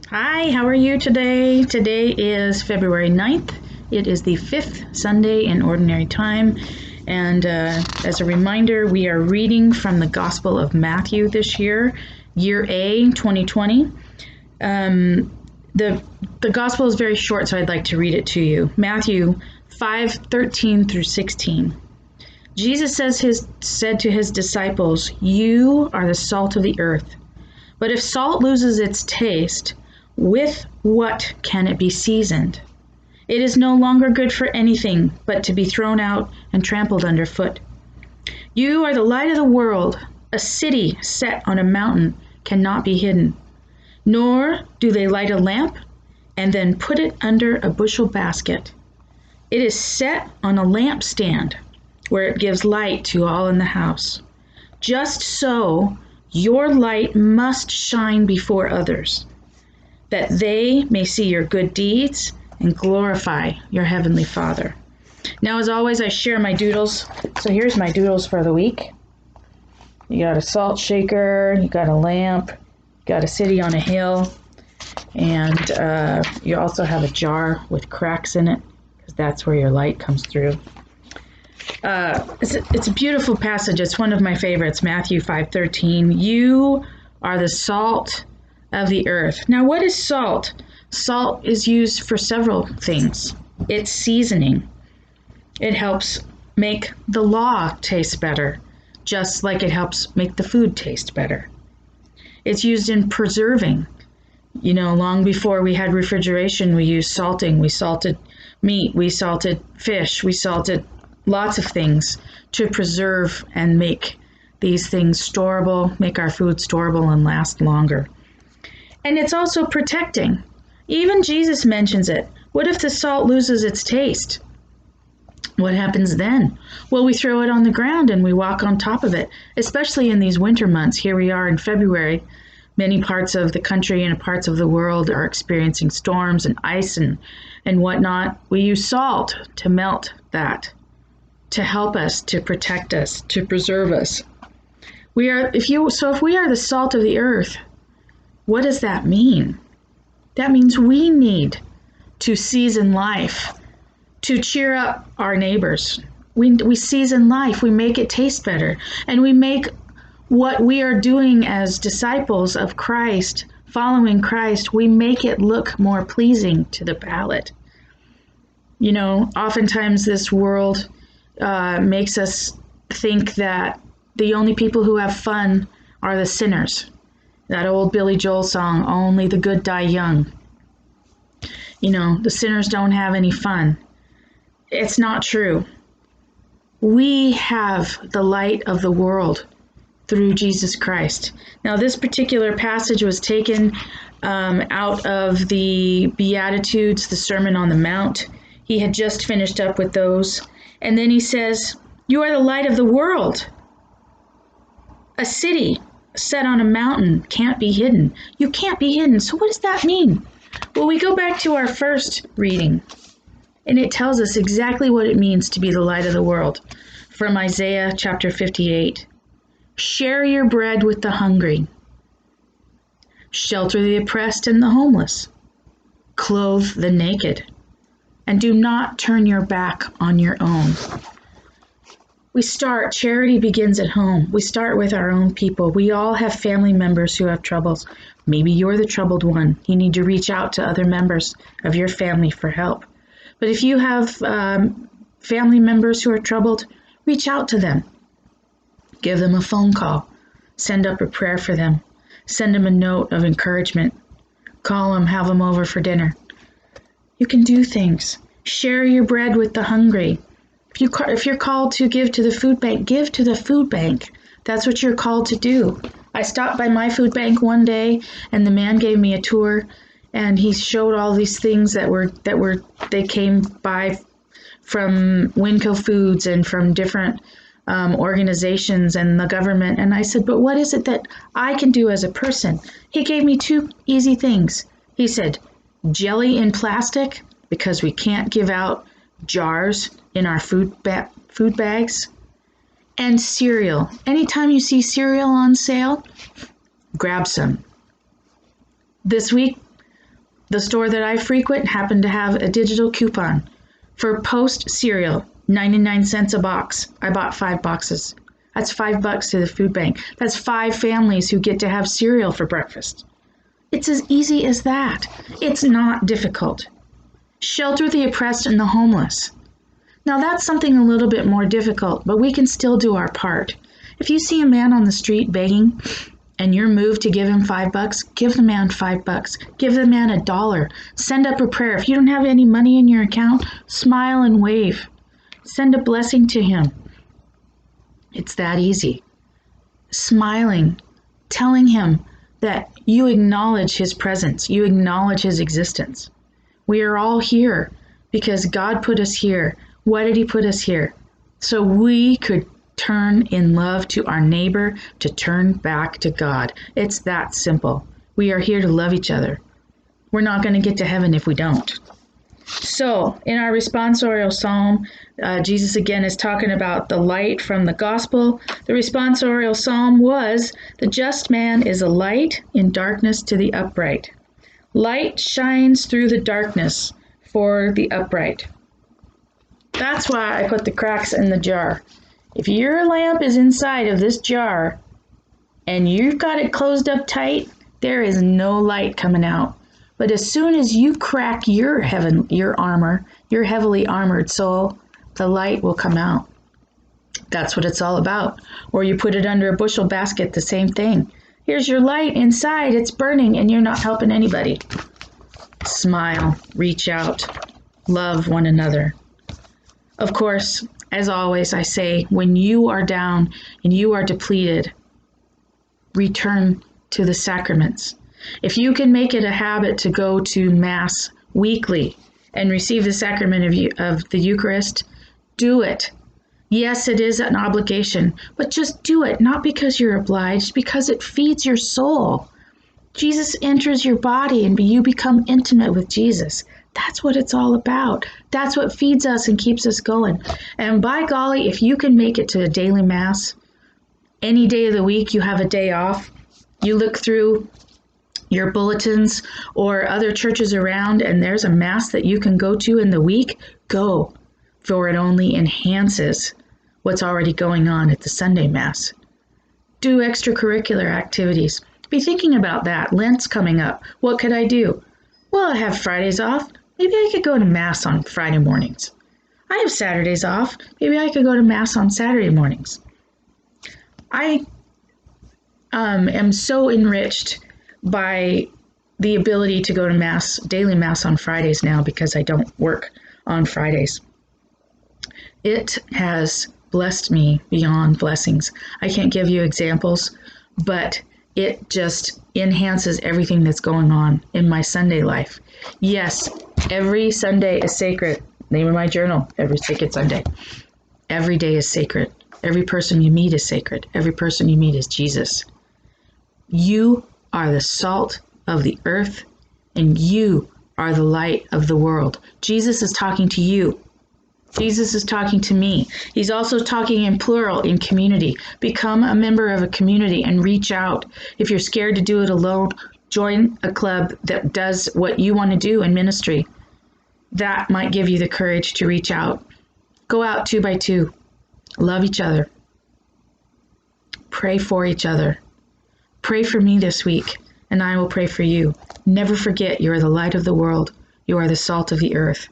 Hi, how are you today? Today is February 9th. It is the fifth Sunday in Ordinary Time. And as a reminder, we are reading from the Gospel of Matthew this year, Year A, 2020. The Gospel is very short, so I'd like to read it to you. Matthew 5:13 through 16. Jesus said to his disciples, "You are the salt of the earth. But if salt loses its taste, with what can it be seasoned? It is no longer good for anything but to be thrown out and trampled underfoot. You are the light of the world. A city set on a mountain cannot be hidden. Nor do they light a lamp and then put it under a bushel basket. It is set on a lampstand where it gives light to all in the house. Just so, your light must shine before others, that they may see your good deeds and glorify your heavenly Father." Now, as always, I share my doodles. So here's my doodles for the week. You got a salt shaker, you got a lamp, you got a city on a hill, and you also have a jar with cracks in it, because that's where your light comes through. It's a beautiful passage. It's one of my favorites, Matthew 5:13. You are the salt of the earth. Now, what is salt? Salt is used for several things. It's seasoning. It helps make the law taste better, just like it helps make the food taste better. It's used in preserving. Long before we had refrigeration, we used salting. We salted meat, we salted fish, we salted lots of things to preserve and make these things storable, make our food storable and last longer. And it's also protecting. Even Jesus mentions it. What if the salt loses its taste? What happens then? Well, we throw it on the ground and we walk on top of it, especially in these winter months. Here we are in February. Many parts of the country and parts of the world are experiencing storms and ice and whatnot. We use salt to melt that, to help us, to protect us, to preserve us. If we are the salt of the earth, what does that mean? That means we need to season life, to cheer up our neighbors. We season life, we make it taste better, and we make what we are doing as disciples of Christ, following Christ, we make it look more pleasing to the palate. Oftentimes this world makes us think that the only people who have fun are the sinners. That old Billy Joel song, "Only the Good Die Young." The sinners don't have any fun. It's not true. We have the light of the world through Jesus Christ. Now, this particular passage was taken out of the Beatitudes, the Sermon on the Mount. He had just finished up with those. And then he says, "You are the light of the world. A city set on a mountain can't be hidden." You can't be hidden. So what does that mean? Well, we go back to our first reading, and it tells us exactly what it means to be the light of the world. From Isaiah chapter 58. "Share your bread with the hungry. Shelter the oppressed and the homeless. Clothe the naked. And do not turn your back on your own." Charity begins at home. We start with our own people. We all have family members who have troubles. Maybe you're the troubled one. You need to reach out to other members of your family for help. But if you have family members who are troubled, reach out to them. Give them a phone call. Send up a prayer for them. Send them a note of encouragement. Call them, have them over for dinner. You can do things. Share your bread with the hungry. If you're called to give to the food bank, give to the food bank. That's what you're called to do. I stopped by my food bank one day, and the man gave me a tour, and he showed all these things they came by from Winco Foods and from different organizations and the government. And I said, "But what is it that I can do as a person?" He gave me two easy things. He said, "Jelly in plastic, because we can't give out jars in our food bags, and cereal. Anytime you see cereal on sale, grab some." This week, The store that I frequent happened to have a digital coupon for Post cereal, 99 cents a box. I bought 5 boxes. That's $5 to the food bank. That's 5 families who get to have cereal for breakfast. It's as easy as that. It's not difficult. Shelter the oppressed and the homeless. Now that's something a little bit more difficult, but we can still do our part. If you see a man on the street begging and you're moved to give him $5, give the man $5. Give the man $1. Send up a prayer. If you don't have any money in your account, smile and wave. Send a blessing to him. It's that easy. Smiling, telling him that you acknowledge his presence, you acknowledge his existence. We are all here because God put us here. Why did he put us here? So we could turn in love to our neighbor, to turn back to God. It's that simple. We are here to love each other. We're not going to get to heaven if we don't. So, in our responsorial psalm, Jesus again is talking about the light from the gospel. The responsorial psalm was, "The just man is a light in darkness to the upright." Light shines through the darkness for the upright. That's why I put the cracks in the jar. If your lamp is inside of this jar and you've got it closed up tight, there is no light coming out. But as soon as you crack your armor, your heavily armored soul, the light will come out. That's what it's all about. Or you put it under a bushel basket, the same thing. Here's your light inside, it's burning and you're not helping anybody. Smile, reach out, love one another. Of course, as always, I say, when you are down and you are depleted, return to the sacraments. If you can make it a habit to go to Mass weekly and receive the sacrament of the Eucharist, do it. Yes, it is an obligation, but just do it, not because you're obliged, because it feeds your soul. Jesus enters your body and you become intimate with Jesus. That's what it's all about. That's what feeds us and keeps us going. And by golly, if you can make it to a daily Mass, any day of the week you have a day off, you look through your bulletins or other churches around and there's a Mass that you can go to in the week, go, for it only enhances what's already going on at the Sunday Mass. Do extracurricular activities. Be thinking about that. Lent's coming up. What could I do? Well, I have Fridays off. Maybe I could go to Mass on Friday mornings. I have Saturdays off. Maybe I could go to Mass on Saturday mornings. I am so enriched by the ability to go to Mass, daily Mass on Fridays now because I don't work on Fridays. It has blessed me beyond blessings. I can't give you examples, but it just enhances everything that's going on in my Sunday life. Yes, every Sunday is sacred. Name of my journal, every sacred Sunday. Every day is sacred. Every person you meet is sacred. Every person you meet is Jesus. You are the salt of the earth, and you are the light of the world. Jesus is talking to you. Jesus is talking to me. He's also talking in plural, in community. Become a member of a community and reach out. If you're scared to do it alone, join a club that does what you want to do in ministry. That might give you the courage to reach out. Go out 2 by 2. Love each other. Pray for each other. Pray for me this week, and I will pray for you. Never forget, you are the light of the world. You are the salt of the earth.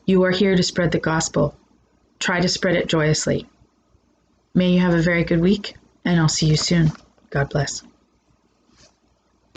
You are here to spread the gospel. Try to spread it joyously. May you have a very good week, and I'll see you soon. God bless.